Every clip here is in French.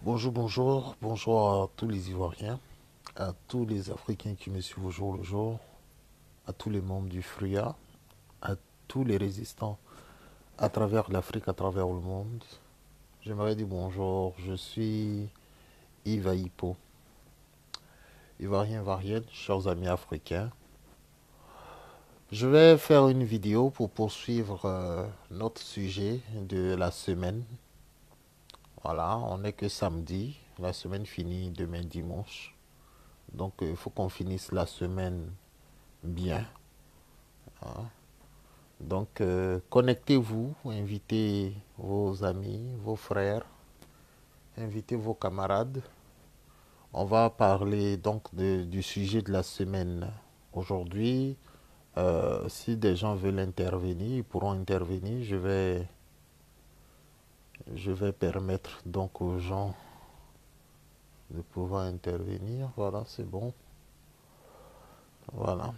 Bonjour, bonjour, bonjour à tous les Ivoiriens, à tous les Africains qui me suivent au jour le jour, à tous les membres du FRUA, à tous les résistants à travers l'Afrique, à travers le monde. J'aimerais dire bonjour, je suis Yves Aïpo, Ivoirien, Ivoirienne, chers amis africains. Je vais faire une vidéo pour poursuivre notre sujet de la semaine. Voilà, on n'est que samedi, la semaine finit demain dimanche. Donc il faut qu'on finisse la semaine bien. Hein. Donc connectez-vous, invitez vos amis, vos frères, invitez vos camarades. On va parler donc du sujet de la semaine. Aujourd'hui, si des gens veulent intervenir, ils pourront intervenir. Je vais permettre donc aux gens de pouvoir intervenir. Voilà, c'est bon. Voilà.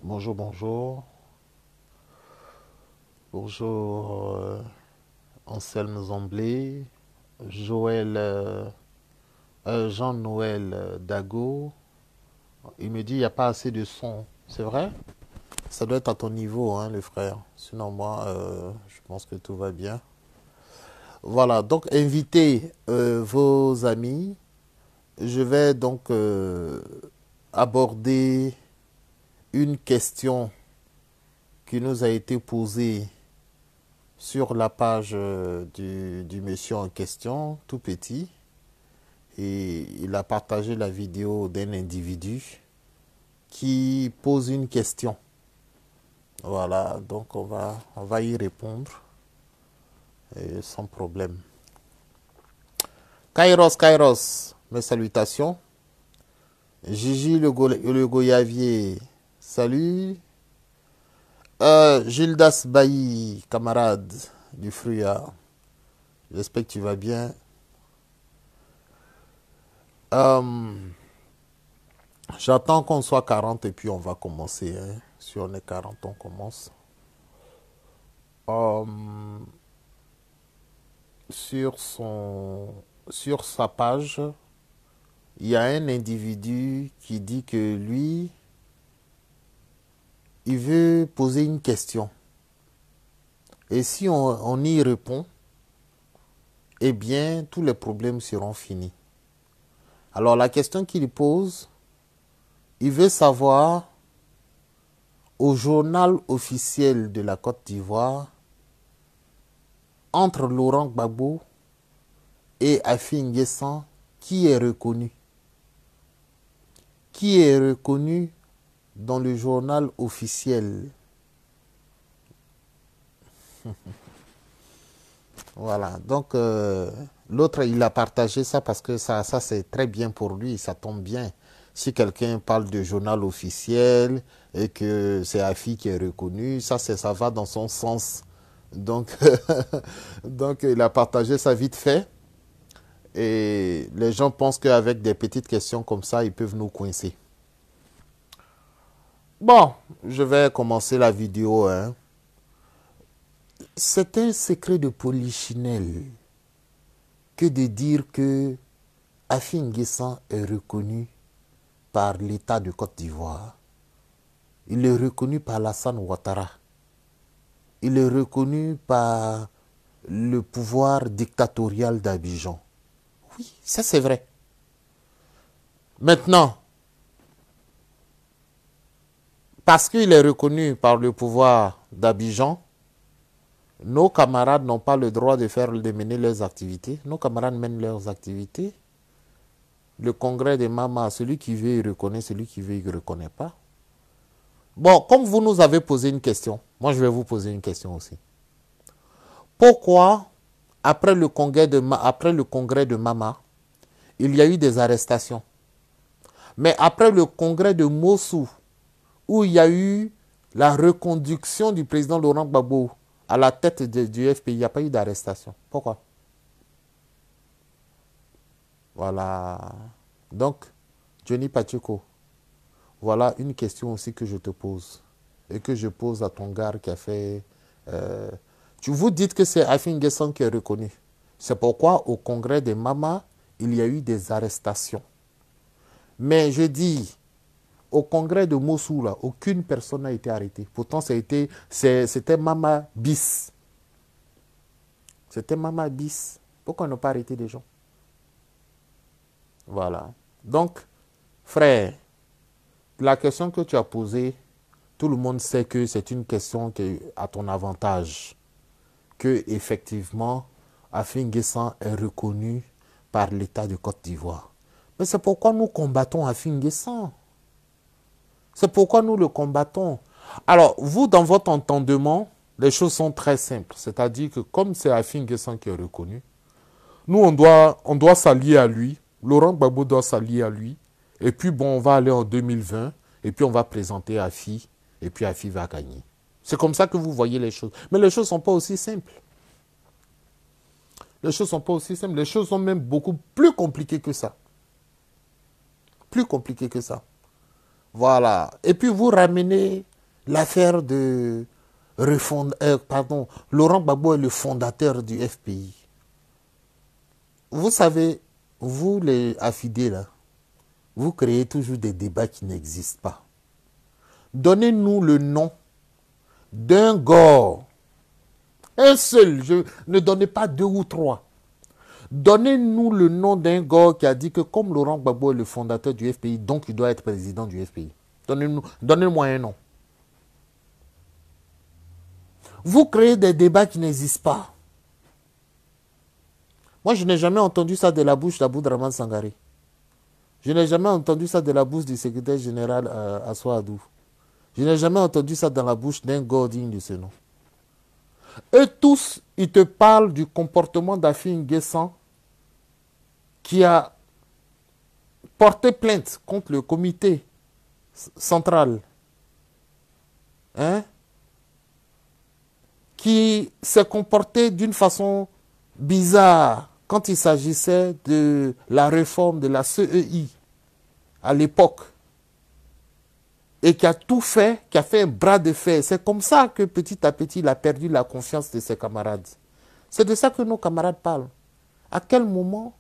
Bonjour, bonjour. Bonjour Anselme Zamblé, Joël, Jean-Noël Dago. Il me dit il n'y a pas assez de son. C'est vrai? Ça doit être à ton niveau, hein, le frère. Sinon, moi, je pense que tout va bien. Voilà, donc invitez vos amis. Je vais donc aborder une question qui nous a été posée sur la page du monsieur en question, tout petit. Et il a partagé la vidéo d'un individu qui pose une question. Voilà, donc on va y répondre sans problème. Kairos, Kairos, mes salutations. Gigi le Goyavier, salut. Gildas Bailly, camarade du FRUA, j'espère que tu vas bien. Euh, J'attends qu'on soit 40 et puis on va commencer. Hein. Si on est 40, on commence. Euh, sur sa page, il y a un individu qui dit que lui, il veut poser une question. Et si on y répond, eh bien, tous les problèmes seront finis. Alors, la question qu'il pose, il veut savoir, au journal officiel de la Côte d'Ivoire, entre Laurent Gbagbo et Affi N'Guessan, qui est reconnu? Qui est reconnu dans le journal officiel? Voilà, donc l'autre, il a partagé ça parce que ça c'est très bien pour lui, ça tombe bien. Si quelqu'un parle de journal officiel et que c'est Affi qui est reconnu, ça va dans son sens. Donc, donc il a partagé ça vite fait. Et les gens pensent qu'avec des petites questions comme ça, ils peuvent nous coincer. Bon, je vais commencer la vidéo. Hein. C'est un secret de polichinelle que de dire que Affi N'Guessan est reconnu par l'État de Côte d'Ivoire. Il est reconnu par Alassane Ouattara. Il est reconnu par le pouvoir dictatorial d'Abidjan. Oui, ça c'est vrai. Maintenant, parce qu'il est reconnu par le pouvoir d'Abidjan, nos camarades n'ont pas le droit de mener leurs activités. Nos camarades mènent leurs activités. Le congrès de Mama, celui qui veut, il reconnaît, celui qui veut, il ne reconnaît pas. Bon, comme vous nous avez posé une question, moi je vais vous poser une question aussi. Pourquoi, après le congrès de Mama, il y a eu des arrestations? Mais après le congrès de Mossou, où il y a eu la reconduction du président Laurent Gbagbo à la tête du FPI, il n'y a pas eu d'arrestation. Pourquoi? Voilà. Donc, Johnny Pacheco, voilà une question aussi que je te pose et que je pose à ton gars qui a fait Vous dites que c'est Afin Guessan qui est reconnu. C'est pourquoi au congrès des Mamas, il y a eu des arrestations. Mais je dis, au congrès de Mossoul, aucune personne n'a été arrêtée. Pourtant, c'était Mama bis. C'était Mama bis. Pourquoi on n'a pas arrêté des gens? Voilà. Donc, frère, la question que tu as posée, tout le monde sait que c'est une question qui est à ton avantage. Que, effectivement, Afin Guessan est reconnu par l'État de Côte d'Ivoire. Mais c'est pourquoi nous combattons Afin Guessan. C'est pourquoi nous le combattons. Alors, vous, dans votre entendement, les choses sont très simples. C'est-à-dire que comme c'est Afin Guessan qui est reconnu, nous, on doit s'allier à lui. Laurent Gbagbo doit s'allier à lui. Et puis, bon, on va aller en 2020. Et puis, on va présenter Afi. Et puis, Afi va gagner. C'est comme ça que vous voyez les choses. Mais les choses ne sont pas aussi simples. Les choses ne sont pas aussi simples. Les choses sont même beaucoup plus compliquées que ça. Plus compliquées que ça. Voilà. Et puis, vous ramenez l'affaire de... Laurent Gbagbo est le fondateur du FPI. Vous savez, vous les affidés là, vous créez toujours des débats qui n'existent pas. Donnez-nous le nom d'un gars, un seul, ne donnez pas deux ou trois. Donnez-nous le nom d'un gars qui a dit que comme Laurent Gbagbo est le fondateur du FPI, donc il doit être président du FPI. Donnez-moi un nom. Vous créez des débats qui n'existent pas. Moi, je n'ai jamais entendu ça de la bouche d'Aboudraman Sangaré. Je n'ai jamais entendu ça de la bouche du secrétaire général Assou Adou. Je n'ai jamais entendu ça dans la bouche d'un gars digne de ce nom. Eux tous, ils te parlent du comportement d'Afin Guessan qui a porté plainte contre le comité central. Hein? Qui s'est comporté d'une façon bizarre quand il s'agissait de la réforme de la CEI à l'époque. Et qui a tout fait, qui a fait un bras de fer. C'est comme ça que petit à petit, il a perdu la confiance de ses camarades. C'est de ça que nos camarades parlent. À quel moment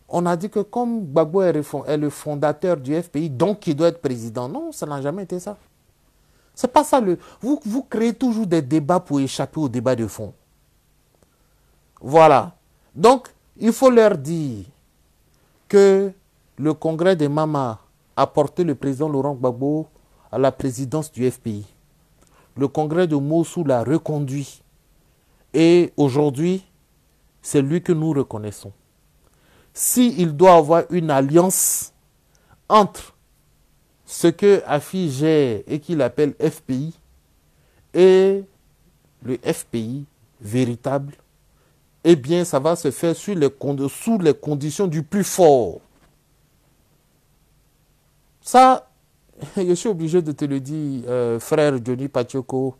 on a dit que comme Gbagbo est le fondateur du FPI, donc il doit être président? Non, ça n'a jamais été ça. C'est pas ça. Vous créez toujours des débats pour échapper au débat de fond. Voilà. Donc, il faut leur dire que le congrès des Mamas a porté le président Laurent Gbagbo à la présidence du FPI. Le congrès de Mossoul l'a reconduit. Et aujourd'hui, c'est lui que nous reconnaissons. S'il doit avoir une alliance entre ce que Afi gère et qu'il appelle FPI et le FPI véritable, eh bien, ça va se faire sous les conditions du plus fort. Ça, je suis obligé de te le dire, frère Johnny Pacheco,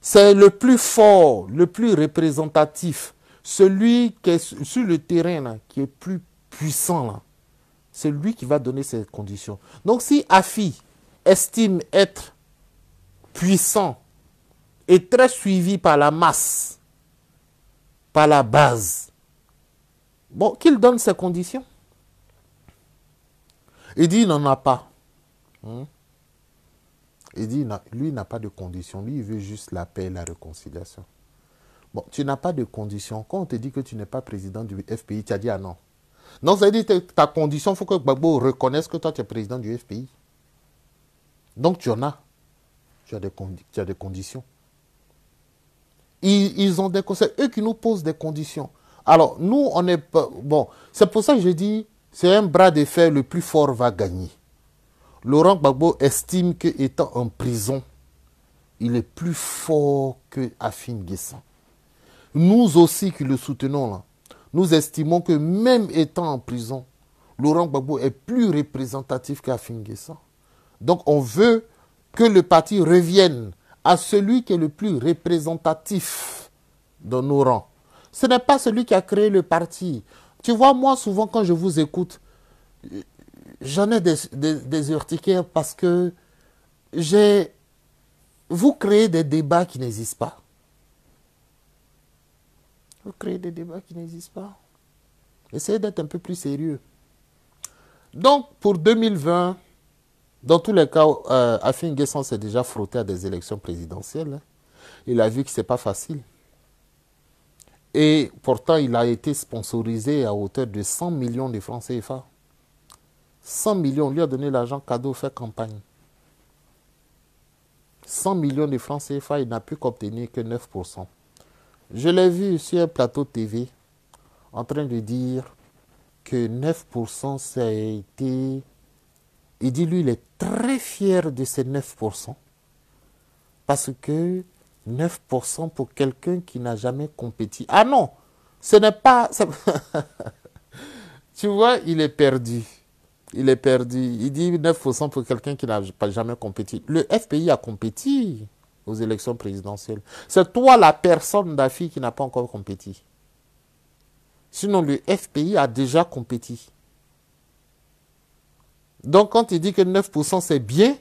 c'est le plus fort, le plus représentatif, celui qui est sur le terrain, là, qui est plus puissant, là. C'est lui qui va donner ces conditions. Donc, si Afi estime être puissant et très suivi par la masse, par la base, bon, qu'il donne ces conditions. Il dit il n'en a pas. Il dit lui, il n'a pas de conditions. Lui, il veut juste la paix et la réconciliation. Bon, tu n'as pas de conditions. Quand on te dit que tu n'es pas président du FPI, tu as dit ah non. Non, ça veut dire que ta condition, il faut que Gbagbo reconnaisse que toi, tu es président du FPI. Donc, tu en as. Tu as des conditions. Ils ont des conseils. Eux qui nous posent des conditions. Alors, nous, on est pas... Bon, c'est pour ça que je dis, c'est un bras de fer, le plus fort va gagner. Laurent Gbagbo estime qu'étant en prison, il est plus fort que Afin Guessan. Nous aussi qui le soutenons, là, nous estimons que même étant en prison, Laurent Gbagbo est plus représentatif qu'Afin Guessan. Donc on veut que le parti revienne à celui qui est le plus représentatif dans nos rangs. Ce n'est pas celui qui a créé le parti. Tu vois, moi, souvent, quand je vous écoute, j'en ai des urticaires parce que j'ai vous créez des débats qui n'existent pas. Vous créez des débats qui n'existent pas. Essayez d'être un peu plus sérieux. Donc, pour 2020, dans tous les cas, Afin Guesson s'est déjà frotté à des élections présidentielles. Hein. Il a vu que ce n'est pas facile. Et pourtant, il a été sponsorisé à hauteur de 100 millions de francs CFA. 100 millions, on lui a donné l'argent cadeau, fait campagne. 100 millions de francs CFA, il n'a pu qu'obtenir que 9%. Je l'ai vu sur un plateau TV en train de dire que 9%, ça a été... Il dit, lui, il est très fier de ces 9%. Parce que 9% pour quelqu'un qui n'a jamais compéti. Ah non, ce n'est pas... Tu vois, il est perdu. Il est perdu. Il dit 9% pour quelqu'un qui n'a jamais compéti. Le FPI a compéti aux élections présidentielles. C'est toi, la personne d'AFI, qui n'a pas encore compéti. Sinon, le FPI a déjà compéti. Donc, quand il dit que 9% c'est bien,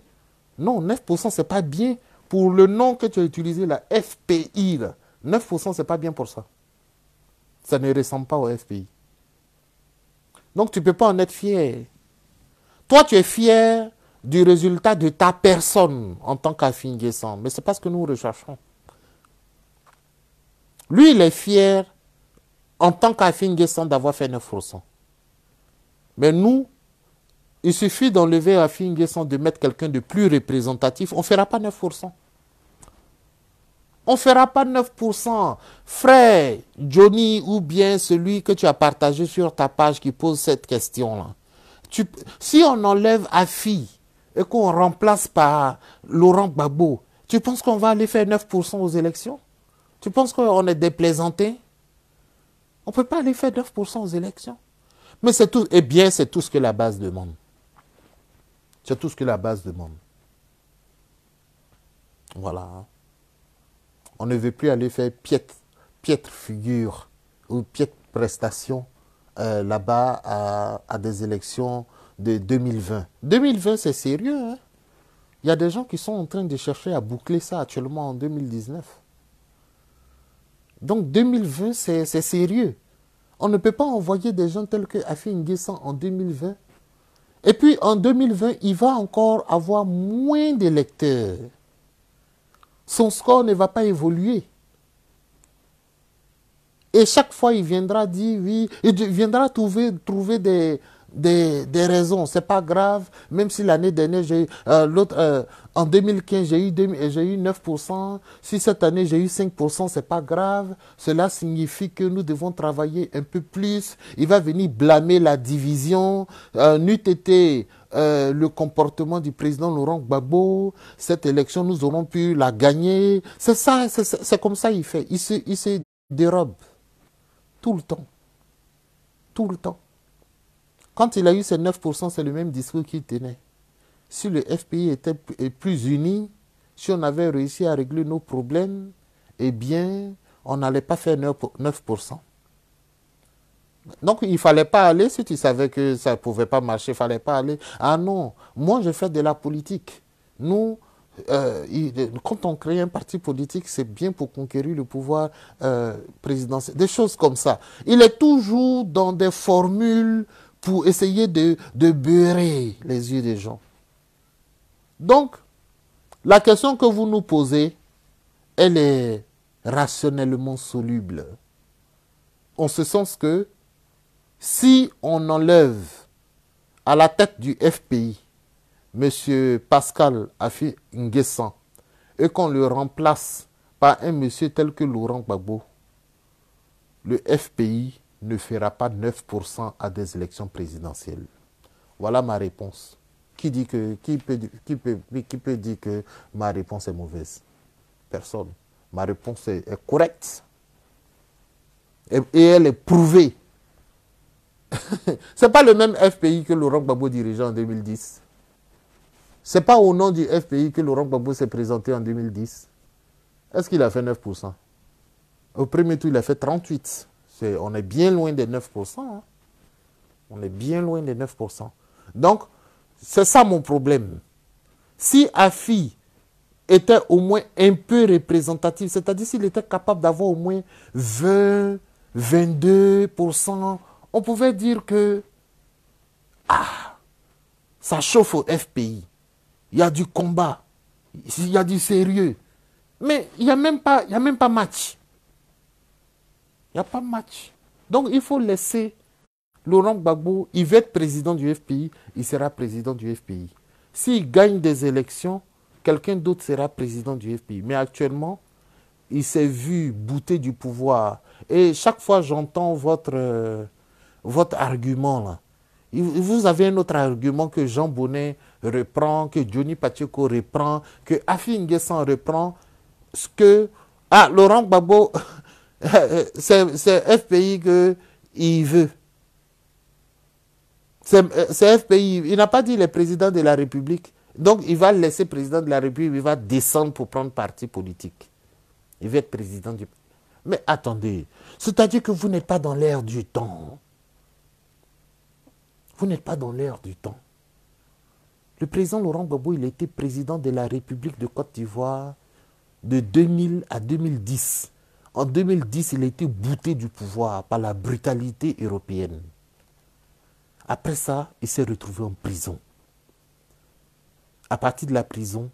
non, 9% c'est pas bien. Pour le nom que tu as utilisé, la FPI, là, 9% c'est pas bien pour ça. Ça ne ressemble pas au FPI. Donc, tu ne peux pas en être fier. Toi, tu es fier du résultat de ta personne en tant qu'Afin Guesson. Mais ce n'est pas ce que nous recherchons. Lui, il est fier en tant qu'Afin Guesson d'avoir fait 9%. Mais nous, il suffit d'enlever Afin Guesson, de mettre quelqu'un de plus représentatif. On ne fera pas 9%. On ne fera pas 9%. Frère Johnny, ou bien celui que tu as partagé sur ta page qui pose cette question-là. Si on enlève Afi et qu'on remplace par Laurent Gbagbo, tu penses qu'on va aller faire 9% aux élections? Tu penses qu'on est déplaisanté? On ne peut pas aller faire 9% aux élections. Mais c'est tout, eh bien, c'est tout ce que la base demande. C'est tout ce que la base demande. Voilà. On ne veut plus aller faire piètre figure ou piètre prestation là-bas à des élections de 2020. 2020, c'est sérieux. Hein? Il y a des gens qui sont en train de chercher à boucler ça actuellement en 2019. Donc 2020, c'est sérieux. On ne peut pas envoyer des gens tels que Afin Guesson en 2020. Et puis en 2020, il va encore avoir moins d'électeurs. Son score ne va pas évoluer. Et chaque fois, il viendra dire oui, il viendra trouver des raisons. C'est pas grave, même si l'année dernière, en 2015, j'ai eu 9%. Si cette année, j'ai eu 5%, c'est pas grave. Cela signifie que nous devons travailler un peu plus. Il va venir blâmer la division. N'eût été le comportement du président Laurent Gbagbo, cette élection, nous aurons pu la gagner. C'est ça, c'est comme ça il fait. Il se dérobe. Tout le temps. Tout le temps. Quand il a eu ces 9%, c'est le même discours qu'il tenait. Si le FPI était plus uni, si on avait réussi à régler nos problèmes, eh bien, on n'allait pas faire 9%. Donc, il ne fallait pas aller, si tu savais que ça ne pouvait pas marcher, il ne fallait pas aller. Ah non, moi, je fais de la politique. Nous, quand on crée un parti politique, c'est bien pour conquérir le pouvoir présidentiel. Des choses comme ça. Il est toujours dans des formules pour essayer de beurrer les yeux des gens. Donc, la question que vous nous posez, elle est rationnellement soluble. En ce sens que, si on enlève à la tête du FPI M. Pascal Afin Guesson et qu'on le remplace par un monsieur tel que Laurent Gbagbo, le FPI ne fera pas 9% à des élections présidentielles. Voilà ma réponse. Qui peut dire que ma réponse est mauvaise? Personne. Ma réponse est correcte. Et elle est prouvée. Ce n'est pas le même FPI que Laurent Gbagbo dirigeait en 2010. Ce n'est pas au nom du FPI que Laurent Gbagbo s'est présenté en 2010. Est-ce qu'il a fait 9%? Au premier tour, il a fait 38%. On est bien loin des 9%. Hein? On est bien loin des 9%. Donc, c'est ça mon problème. Si Afi était au moins un peu représentatif, c'est-à-dire s'il était capable d'avoir au moins 20, 22%, on pouvait dire que ça chauffe au FPI. Il y a du combat, il y a du sérieux. Mais il n'y a même pas match. Il n'y a pas match. Donc il faut laisser Laurent Gbagbo, il veut être président du FPI, il sera président du FPI. S'il gagne des élections, quelqu'un d'autre sera président du FPI. Mais actuellement, il s'est vu bouter du pouvoir. Et chaque fois j'entends votre argument là. Vous avez un autre argument que Jean Bonnet reprend, que Johnny Pacheco reprend, que Afi N'Guessan reprend, ce que Laurent Gbagbo, c'est FPI qu'il veut. C'est FPI. Il n'a pas dit le président de la République. Donc il va laisser le président de la République, il va descendre pour prendre parti politique. Il va être président du... Mais attendez, c'est-à-dire que vous n'êtes pas dans l'air du temps. Vous n'êtes pas dans l'air du temps. Le président Laurent Gbagbo, il était président de la République de Côte d'Ivoire de 2000 à 2010. En 2010, il a été bouté du pouvoir par la brutalité européenne. Après ça, il s'est retrouvé en prison. À partir de la prison,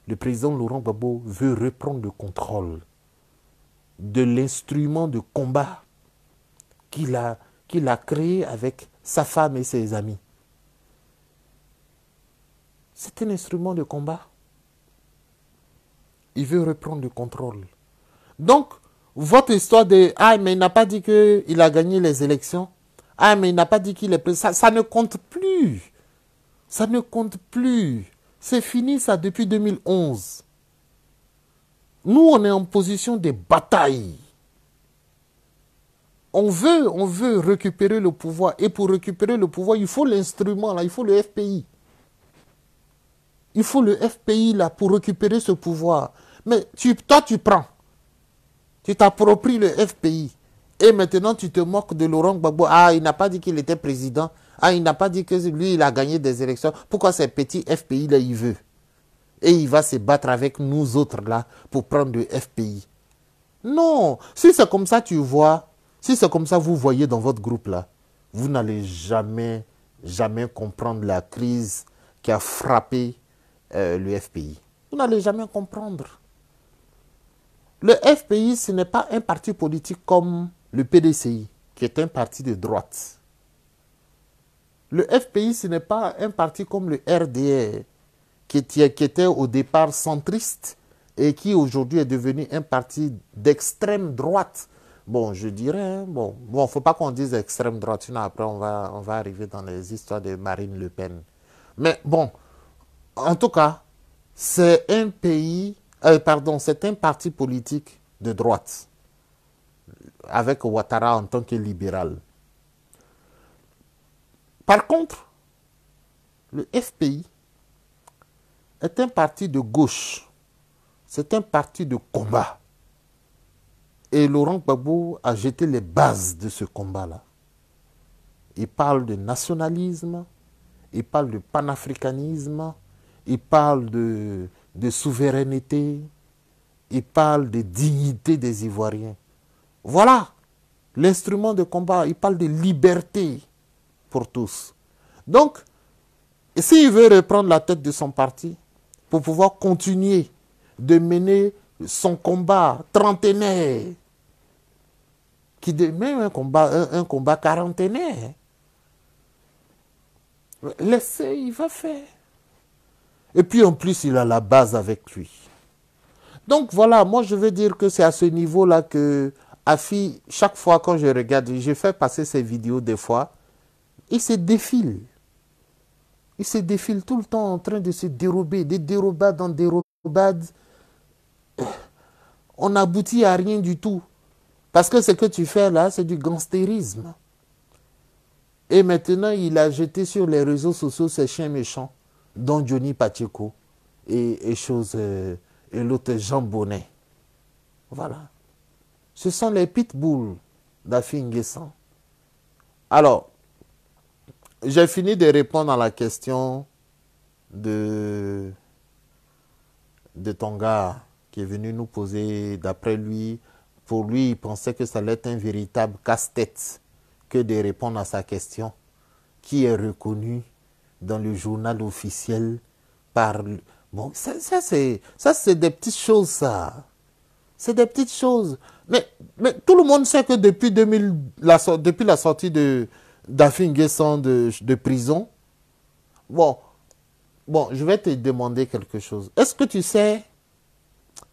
le président Laurent Gbagbo veut reprendre le contrôle de l'instrument de combat qu'il a créé avec sa femme et ses amis. C'est un instrument de combat. Il veut reprendre le contrôle. Donc, votre histoire de « Ah, mais il n'a pas dit qu'il a gagné les élections. Ah, mais il n'a pas dit qu'il est président. » Ça ne compte plus. Ça ne compte plus. C'est fini ça depuis 2011. Nous, on est en position de bataille. On veut récupérer le pouvoir. Et pour récupérer le pouvoir, il faut l'instrument, là, il faut le FPI. Il faut le FPI là pour récupérer ce pouvoir. Mais toi, tu prends. Tu t'appropries le FPI. Et maintenant, tu te moques de Laurent Gbagbo. Ah, il n'a pas dit qu'il était président. Ah, il n'a pas dit que lui, il a gagné des élections. Pourquoi ces petits FPI là, il veut? Et il va se battre avec nous autres là pour prendre le FPI. Non. Si c'est comme ça, tu vois. Si c'est comme ça, vous voyez dans votre groupe là. Vous n'allez jamais comprendre la crise qui a frappé le FPI. Vous n'allez jamais comprendre. Le FPI, ce n'est pas un parti politique comme le PDCI, qui est un parti de droite. Le FPI, ce n'est pas un parti comme le RDR, qui était au départ centriste et qui aujourd'hui est devenu un parti d'extrême droite. Bon, je dirais, bon, faut pas qu'on dise extrême droite, sinon après on va arriver dans les histoires de Marine Le Pen. Mais bon, en tout cas, c'est un c'est un parti politique de droite, avec Ouattara en tant que libéral. Par contre, le FPI est un parti de gauche. C'est un parti de combat. Et Laurent Gbagbo a jeté les bases de ce combat-là. Il parle de nationalisme, il parle de panafricanisme, il parle de souveraineté, il parle de dignité des Ivoiriens. Voilà l'instrument de combat. Il parle de liberté pour tous. Donc, s'il veut reprendre la tête de son parti pour pouvoir continuer de mener son combat trentenaire, qui même un combat quarantenaire, laissez, il va faire. Et puis en plus, il a la base avec lui. Donc voilà, moi je veux dire que c'est à ce niveau-là que Afi, chaque fois quand je regarde, je fais passer ces vidéos des fois, il se défile. Il se défile tout le temps en train de se dérober, des dérobades en dérobades. On n'aboutit à rien du tout. Parce que ce que tu fais là, c'est du gangstérisme. Et maintenant, il a jeté sur les réseaux sociaux ses chiens méchants, dont Johnny Pacheco et l'autre Jean Bonnet. Voilà. Ce sont les pitbulls d'Afi N'Guessan. Alors, j'ai fini de répondre à la question de de ton gars qui est venu nous poser, d'après lui, pour lui, il pensait que ça allait être un véritable casse-tête que de répondre à sa question, qui est reconnu dans le journal officiel par... Bon, ça c'est des petites choses, ça. C'est des petites choses. Mais tout le monde sait que depuis, depuis la sortie de Daphne Guesson de prison, bon, je vais te demander quelque chose. Est-ce que tu sais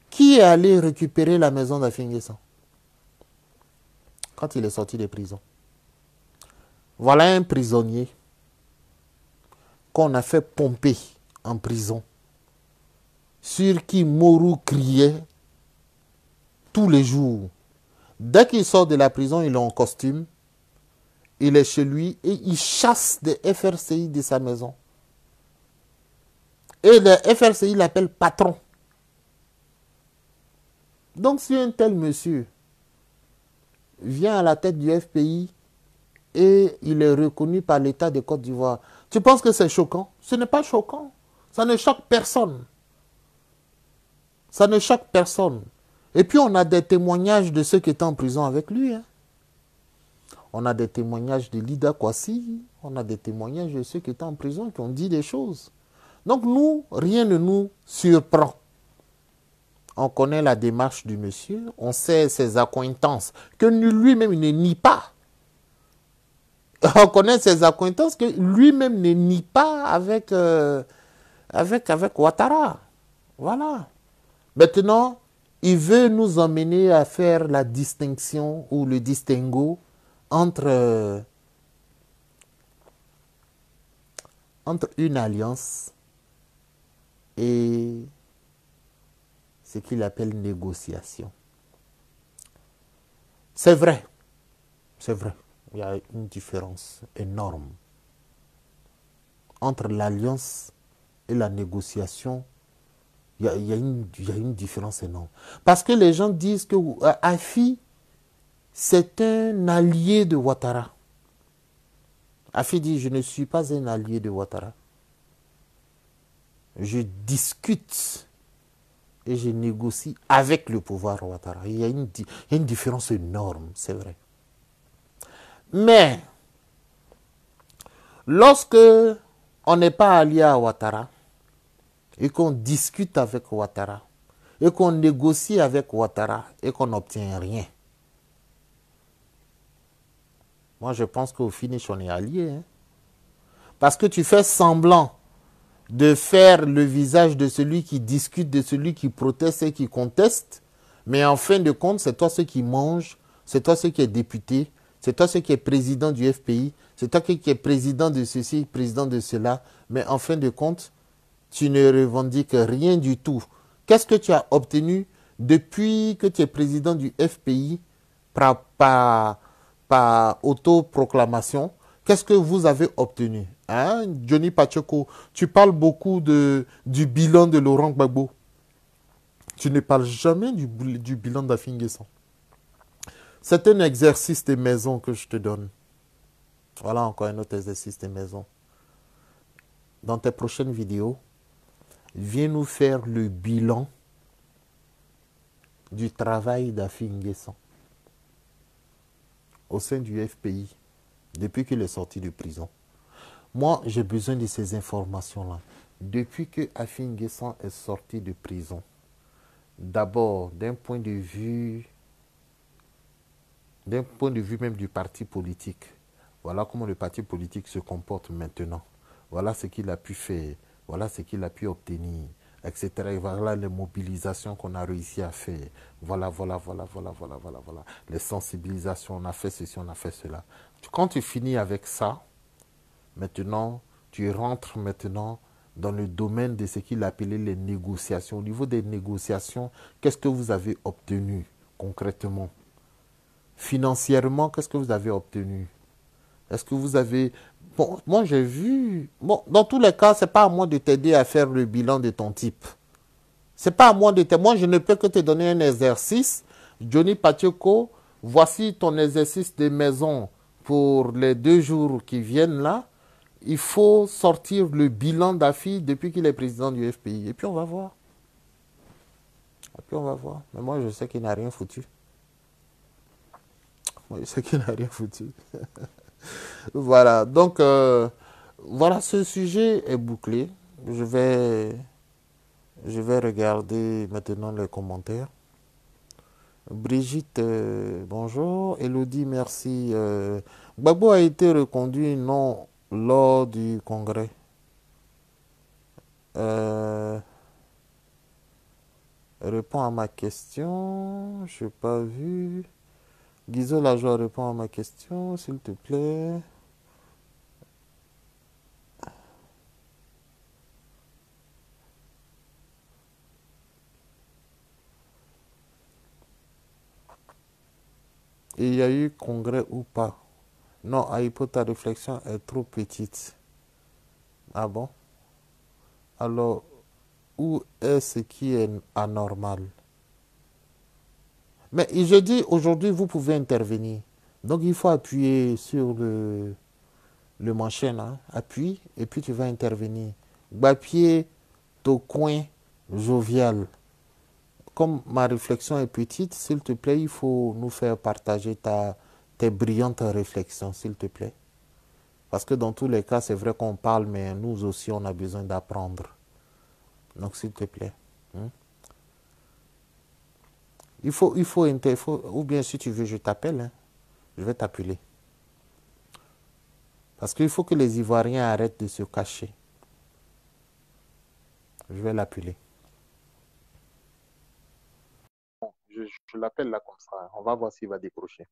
qui est allé récupérer la maison d'Daphne Guesson quand il est sorti de prison? Voilà un prisonnier qu'on a fait pomper en prison, sur qui Morou criait tous les jours. Dès qu'il sort de la prison, il est en costume, il est chez lui et il chasse des FRCI de sa maison. Et les FRCI l'appellent patron. Donc si un tel monsieur vient à la tête du FPI et il est reconnu par l'État de Côte d'Ivoire, tu penses que c'est choquant? Ce n'est pas choquant. Ça ne choque personne. Ça ne choque personne. Et puis on a des témoignages de ceux qui étaient en prison avec lui. Hein. On a des témoignages de Lida Kwasi. On a des témoignages de ceux qui étaient en prison qui ont dit des choses. Donc nous, rien ne nous surprend. On connaît la démarche du monsieur. On sait ses accointances que lui-même ne nie pas. On connaît ses accointances que lui-même ne nie pas avec Ouattara. Voilà. Maintenant, il veut nous emmener à faire la distinction ou le distinguo entre une alliance et ce qu'il appelle négociation. C'est vrai. Il y a une différence énorme entre l'alliance et la négociation. Il y a une différence énorme. Parce que les gens disent que Afi, c'est un allié de Ouattara. Afi dit, je ne suis pas un allié de Ouattara. Je discute et je négocie avec le pouvoir Ouattara. Il y a une différence énorme, c'est vrai. Mais, lorsque on n'est pas allié à Ouattara, et qu'on discute avec Ouattara, et qu'on négocie avec Ouattara, et qu'on n'obtient rien. Moi, je pense qu'au finish, on est alliés. Hein? Parce que tu fais semblant de faire le visage de celui qui discute, de celui qui proteste et qui conteste, mais en fin de compte, c'est toi ceux qui mangent, c'est toi ceux qui est député, c'est toi ceux qui est président du FPI, c'est toi qui est président de ceci, président de cela, mais en fin de compte, tu ne revendiques rien du tout. Qu'est-ce que tu as obtenu depuis que tu es président du FPI par autoproclamation? Qu'est-ce que vous avez obtenu? Hein, Johnny Pacheco, tu parles beaucoup du bilan de Laurent Gbagbo. Tu ne parles jamais du bilan d'Afin Guesson. C'est un exercice de maison que je te donne. Voilà encore un autre exercice de maison. Dans tes prochaines vidéos, viens nous faire le bilan du travail d'Afin Guesson au sein du FPI depuis qu'il est sorti de prison. Moi, j'ai besoin de ces informations-là. Depuis que Afin Guesson est sorti de prison, d'abord d'un point de vue même du parti politique, voilà comment le parti politique se comporte maintenant. Voilà ce qu'il a pu faire. Voilà ce qu'il a pu obtenir, etc. Et voilà les mobilisations qu'on a réussi à faire. Voilà. Les sensibilisations, on a fait ceci, on a fait cela. Quand tu finis avec ça, maintenant, tu rentres maintenant dans le domaine de ce qu'il appelait les négociations. Au niveau des négociations, qu'est-ce que vous avez obtenu concrètement? Financièrement, qu'est-ce que vous avez obtenu? Est-ce que vous avez... Bon, moi j'ai vu... Bon, dans tous les cas, ce n'est pas à moi de t'aider à faire le bilan de ton type. Ce n'est pas à moi de t'aider. Moi, je ne peux que te donner un exercice. Johnny Pacheco, voici ton exercice de maison pour les 2 jours qui viennent là. Il faut sortir le bilan d'Afi depuis qu'il est président du FPI. Et puis on va voir. Et puis on va voir. Mais moi, je sais qu'il n'a rien foutu. Moi, je sais qu'il n'a rien foutu. Voilà. Donc, voilà, ce sujet est bouclé. Je vais, je vais regarder maintenant les commentaires. Brigitte, bonjour. Elodie, merci. Gbagbo a été reconduit, non, lors du congrès. Euh, Réponds à ma question. Je n'ai pas vu. Guizot Lajoie, réponds à ma question, s'il te plaît. Et il y a eu congrès ou pas? Non, Aïpo, ta réflexion est trop petite. Ah bon? Alors, où est ce qui est anormal? Mais je dis, aujourd'hui, vous pouvez intervenir. Donc, il faut appuyer sur le manche, hein. Appuie, et puis tu vas intervenir. Bapier, ton coin, jovial. Comme ma réflexion est petite, s'il te plaît, il faut nous faire partager tes brillantes réflexions, s'il te plaît. Parce que dans tous les cas, c'est vrai qu'on parle, mais nous aussi, on a besoin d'apprendre. Donc, s'il te plaît. Hein. Ou bien si tu veux, je t'appelle. Hein. Je vais t'appeler. Parce qu'il faut que les Ivoiriens arrêtent de se cacher. Je vais l'appeler. Je l'appelle là comme ça. On va voir s'il va décrocher.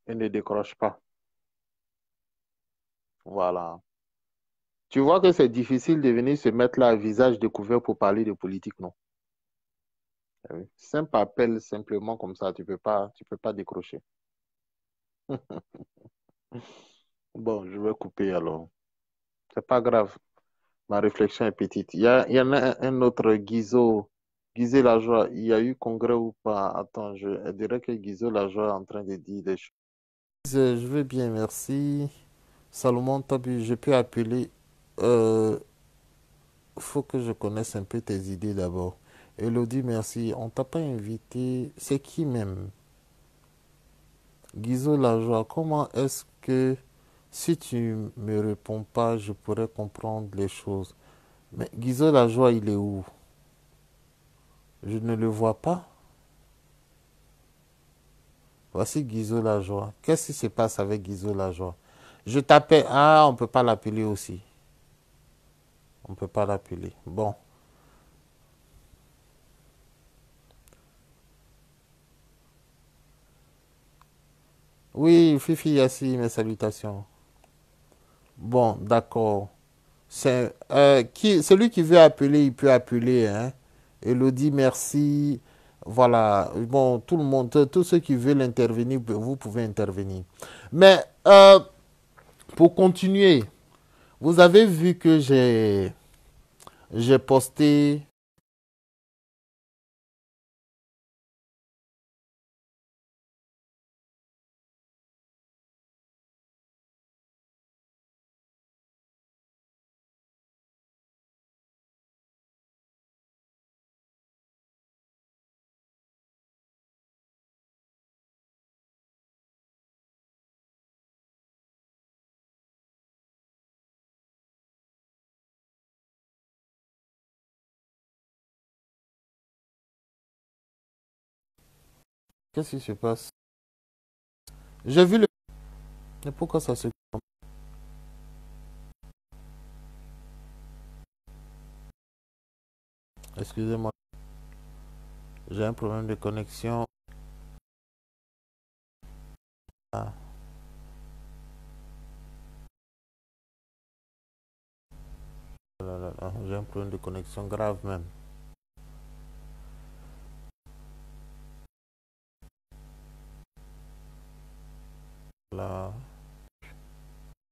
Il ne décroche pas. Voilà. Tu vois que c'est difficile de venir se mettre là à visage découvert pour parler de politique, non? Eh oui. Simple appel, simplement comme ça, tu peux pas décrocher. Bon, je vais couper alors. C'est pas grave. Ma réflexion est petite. Il y en a un autre, Guizot. Guizot Lajoie, il y a eu congrès ou pas? Attends, je dirais que Guizot Lajoie est en train de dire des choses. Je vais bien, merci. Salomon Tabu, je peux appeler. Euh, Faut que je connaisse un peu tes idées d'abord. Elodie, merci. On t'a pas invité. C'est qui même? Guizot Lajoie, comment est-ce que si tu me réponds pas, je pourrais comprendre les choses? Mais Guizot Lajoie, il est où? Je ne le vois pas. Voici Guizot Lajoie. Qu'est-ce qui se passe avec Guizot Lajoie? Je t'appelle. Ah, on ne peut pas l'appeler aussi. On ne peut pas l'appeler. Bon. Oui, Fifi Yassi, mes salutations. Bon, d'accord. Celui qui veut appeler, il peut appeler. Hein. Elodie, merci. Voilà. Bon, tout le monde, tous ceux qui veulent intervenir, vous pouvez intervenir. Mais pour continuer, vous avez vu que j'ai posté. Qu'est-ce qui se passe? J'ai vu le. Mais pourquoi ça se. Excusez-moi, j'ai un problème de connexion. Ah, là, là, là, j'ai un problème de connexion grave même. Là.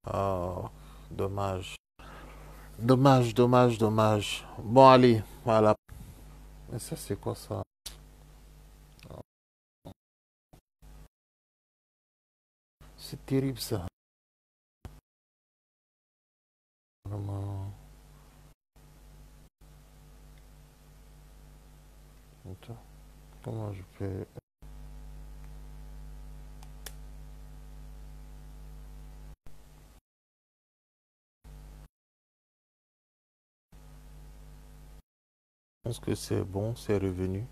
Oh, dommage. Dommage, dommage, dommage. Bon, allez, voilà. Mais ça, c'est quoi ça? C'est terrible ça. Vraiment. Attends, comment je peux... Je pense que c'est bon, c'est revenu.